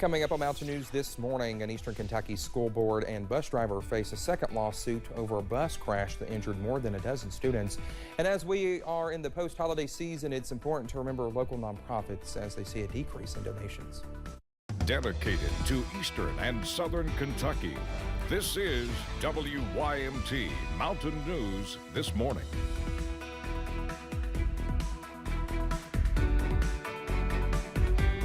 Coming up on Mountain News this morning, an Eastern Kentucky school board and bus driver face a second lawsuit over a bus crash that injured more than a dozen students. And as we are in the post-holiday season, it's important to remember local nonprofits as they see a decrease in donations. Dedicated to Eastern and Southern Kentucky, this is WYMT Mountain News this morning.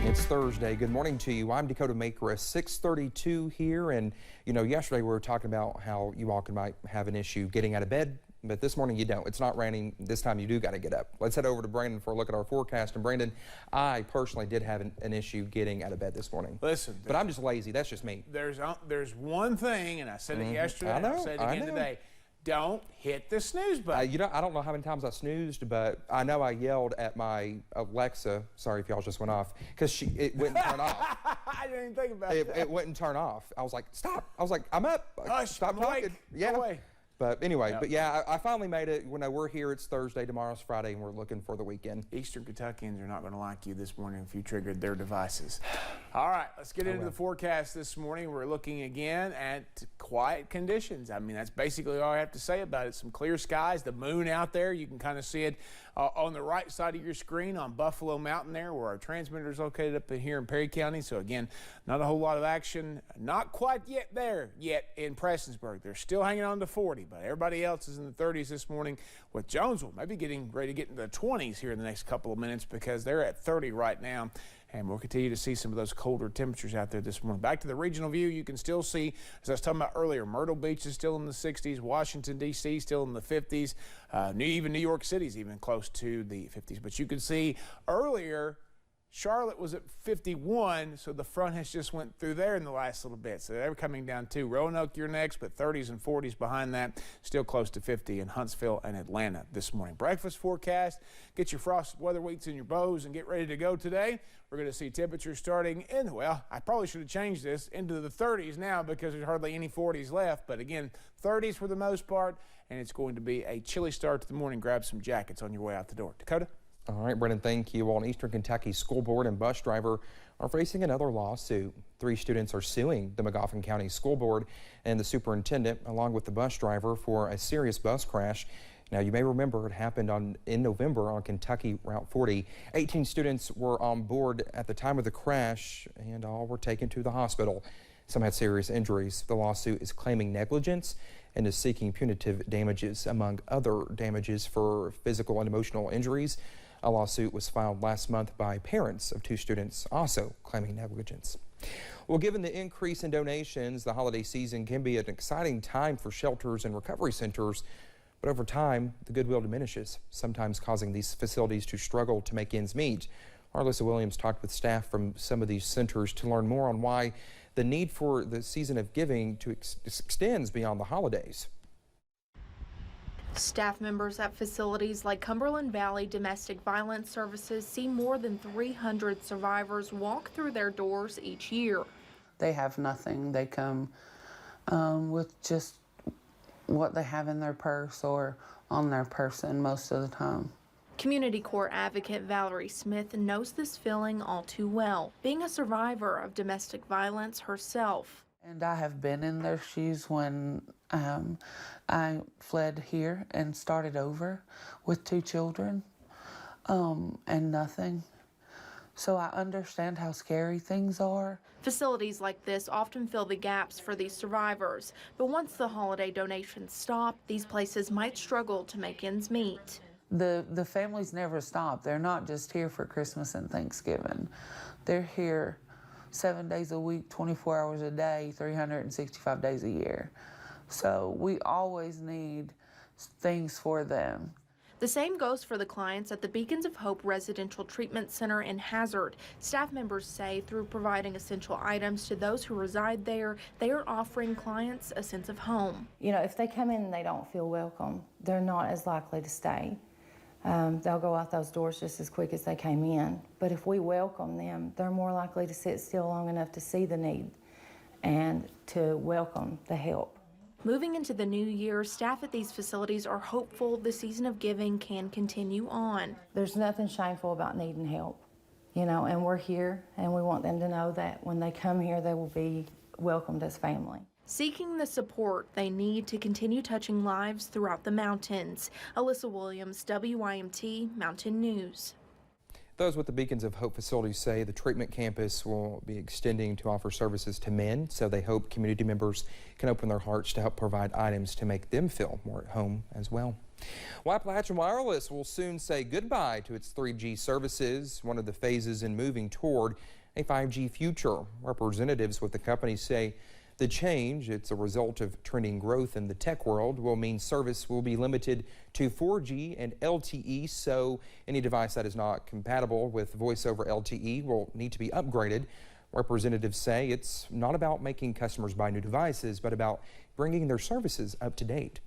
It's Thursday. Good morning to you. I'm Dakota Makris, 6:32 here. And, you know, yesterday we were talking about how you all might have an issue getting out of bed, but this morning you don't. It's not raining. This time you do got to get up. Let's head over to Brandon for a look at our forecast. And Brandon, I personally did have an issue getting out of bed this morning. Listen, but I'm just lazy. That's just me. There's one thing, and I said it yesterday, and I'll say it again today. Don't hit the snooze button. You know, I don't know how many times I snoozed, but I know I yelled at my Alexa. Sorry if y'all just went off, because it wouldn't turn off. I didn't even think about that. It wouldn't turn off. I was like, stop. I was like, I'm up. Hush, stop I'm talking. awake. Yeah. Go away. But anyway, but yeah, I finally made it. When we're here, it's Thursday, tomorrow's Friday, and we're looking for the weekend. Eastern Kentuckians are not going to like you this morning if you triggered their devices. All right, let's get into the forecast this morning. We're looking again at quiet conditions. I mean, that's basically all I have to say about it. Some clear skies, the moon out there. You can kind of see it on the right side of your screen on Buffalo Mountain there, where our transmitter is located up in here in Perry County. So again, not a whole lot of action. Not quite yet there in Prestonsburg. They're still hanging on to 40, but everybody else is in the 30s this morning, with Jonesville maybe getting ready to get into the 20s here in the next couple of minutes, because they're at 30 right now. And we'll continue to see some of those colder temperatures out there this morning. Back to the regional view, you can still see, as I was talking about earlier, Myrtle Beach is still in the 60s, Washington, D.C. still in the 50s, even New York City's even close to the 50s. But you can see earlier, Charlotte was at 51, so the front has just went through there in the last little bit. So they're coming down too. Roanoke, you're next, but 30s and 40s behind that. Still close to 50 in Huntsville and Atlanta this morning. Breakfast forecast. Get your frosted weather wheats in your bows and get ready to go today. We're going to see temperatures starting in, well, I probably should have changed this, into the 30s now, because there's hardly any 40s left. But again, 30s for the most part, and it's going to be a chilly start to the morning. Grab some jackets on your way out the door. Dakota? All right, Brendan, thank you. Well, an Eastern Kentucky school board and bus driver are facing another lawsuit. 3 students are suing the Magoffin County School Board and the superintendent, along with the bus driver, for a serious bus crash. Now, you may remember it happened in November on Kentucky Route 40. 18 students were on board at the time of the crash, and all were taken to the hospital. Some had serious injuries. The lawsuit is claiming negligence and is seeking punitive damages, among other damages for physical and emotional injuries. A lawsuit was filed last month by parents of 2 students, also claiming negligence. Well, given the increase in donations, the holiday season can be an exciting time for shelters and recovery centers. But over time, the goodwill diminishes, sometimes causing these facilities to struggle to make ends meet. Arlissa Williams talked with staff from some of these centers to learn more on why the need for the season of giving extends beyond the holidays. Staff members at facilities like Cumberland Valley Domestic Violence Services see more than 300 survivors walk through their doors each year. They have nothing. They come with just what they have in their purse or on their person most of the time. Community Court advocate Valerie Smith knows this feeling all too well, being a survivor of domestic violence herself. And I have been in their shoes when I fled here and started over with 2 children and nothing. So I understand how scary things are. Facilities like this often fill the gaps for these survivors, but once the holiday donations stop, these places might struggle to make ends meet. The families never stop. They're not just here for Christmas and Thanksgiving. They're here 7 days a week, 24 hours a day, 365 days a year. So we always need things for them. The same goes for the clients at the Beacons of Hope Residential Treatment Center in Hazard. Staff members say through providing essential items to those who reside there, they are offering clients a sense of home. You know, if they come in and they don't feel welcome, they're not as likely to stay. They'll go out those doors just as quick as they came in. But if we welcome them, they're more likely to sit still long enough to see the need and to welcome the help. Moving into the new year, staff at these facilities are hopeful the season of giving can continue on. There's nothing shameful about needing help. you know, and we're here, and we want them to know that when they come here, they will be welcomed as family. Seeking the support they need to continue touching lives throughout the mountains. Alyssa Williams, WYMT Mountain News. Those with the Beacons of Hope facilities say the treatment campus will be extending to offer services to men, so they hope community members can open their hearts to help provide items to make them feel more at home as well. Appalachian Wireless will soon say goodbye to its 3G services, one of the phases in moving toward a 5G future. Representatives with the company say the change, it's a result of trending growth in the tech world, will mean service will be limited to 4G and LTE, so any device that is not compatible with voice over LTE will need to be upgraded. Representatives say it's not about making customers buy new devices, but about bringing their services up to date.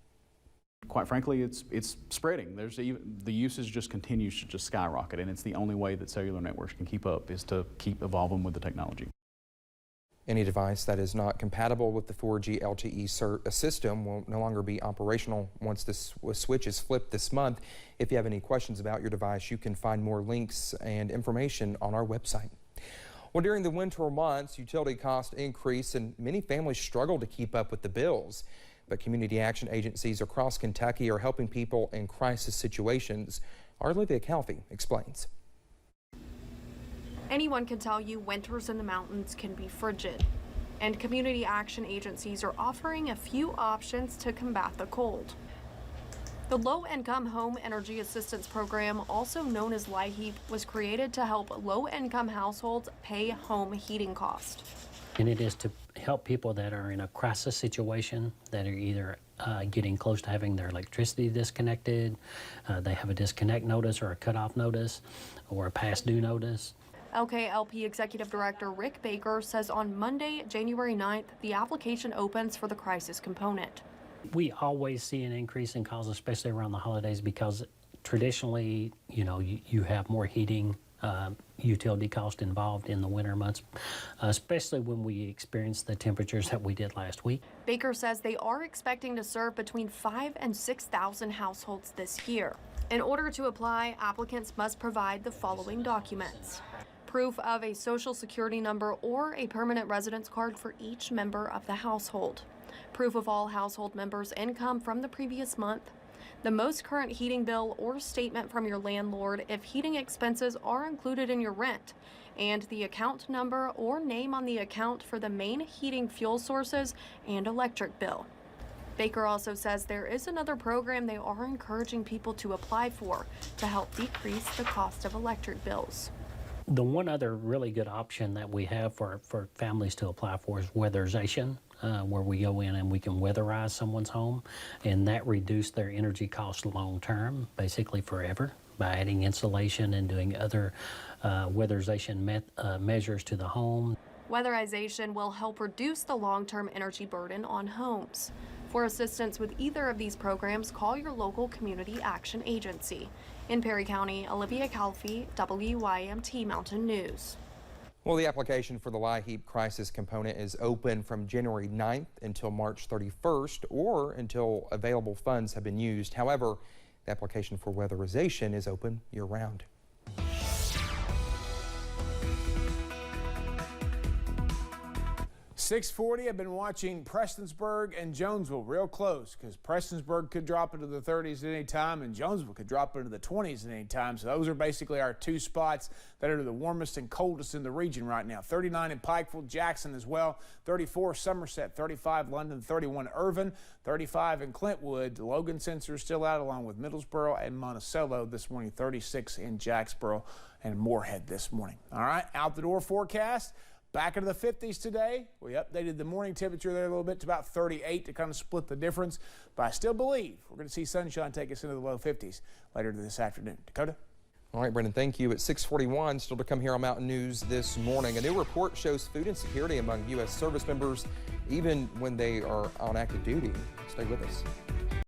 Quite frankly, it's spreading. The usage just continues to just skyrocket, and it's the only way that cellular networks can keep up is to keep evolving with the technology. Any device that is not compatible with the 4G LTE system will no longer be operational once this switch is flipped this month. If you have any questions about your device, you can find more links and information on our website. Well, during the winter months, utility costs increase and many families struggle to keep up with the bills. But community action agencies across Kentucky are helping people in crisis situations. Our Olivia Calfee explains. Anyone can tell you winters in the mountains can be frigid, and community action agencies are offering a few options to combat the cold. The Low-Income Home Energy Assistance Program, also known as LIHEAP, was created to help low-income households pay home heating costs. And it is to help people that are in a crisis situation, that are either getting close to having their electricity disconnected, they have a disconnect notice or a cutoff notice or a past due notice. LKLP Executive Director Rick Baker says on Monday, January 9th, the application opens for the crisis component. We always see an increase in calls, especially around the holidays, because traditionally, you know, you have more heating utility cost involved in the winter months, especially when we experience the temperatures that we did last week. Baker says they are expecting to serve between 5,000 and 6,000 households this year. In order to apply, applicants must provide the following documents: proof of a social security number or a permanent residence card for each member of the household, proof of all household members' income from the previous month, the most current heating bill or statement from your landlord if heating expenses are included in your rent, and the account number or name on the account for the main heating fuel sources and electric bill. Baker also says there is another program they are encouraging people to apply for to help decrease the cost of electric bills. The one other really good option that we have for families to apply for is weatherization, where we go in and we can weatherize someone's home, and that reduces their energy costs long term, basically forever, by adding insulation and doing other weatherization measures to the home. Weatherization will help reduce the long-term energy burden on homes. For assistance with either of these programs, call your local community action agency. In Perry County, Olivia Calfee, WYMT Mountain News. Well, the application for the LIHEAP crisis component is open from January 9th until March 31st or until available funds have been used. However, the application for weatherization is open year-round. .640, I've been watching Prestonsburg and Jonesville real close because Prestonsburg could drop into the 30s at any time and Jonesville could drop into the 20s at any time. So those are basically our two spots that are the warmest and coldest in the region right now. 39 in Pikeville, Jackson as well, 34 Somerset, 35 London, 31 Irvin, 35 in Clintwood. The Logan sensor is still out along with Middlesboro and Monticello this morning, 36 in Jacksboro and Moorhead this morning. All right, out the door forecast. Back into the 50s today. We updated the morning temperature there a little bit to about 38 to kind of split the difference. But I still believe we're going to see sunshine take us into the low 50s later this afternoon. Dakota? All right, Brendan, thank you. At 6:41, still to come here on Mountain News this morning. A new report shows food insecurity among U.S. service members, even when they are on active duty. Stay with us.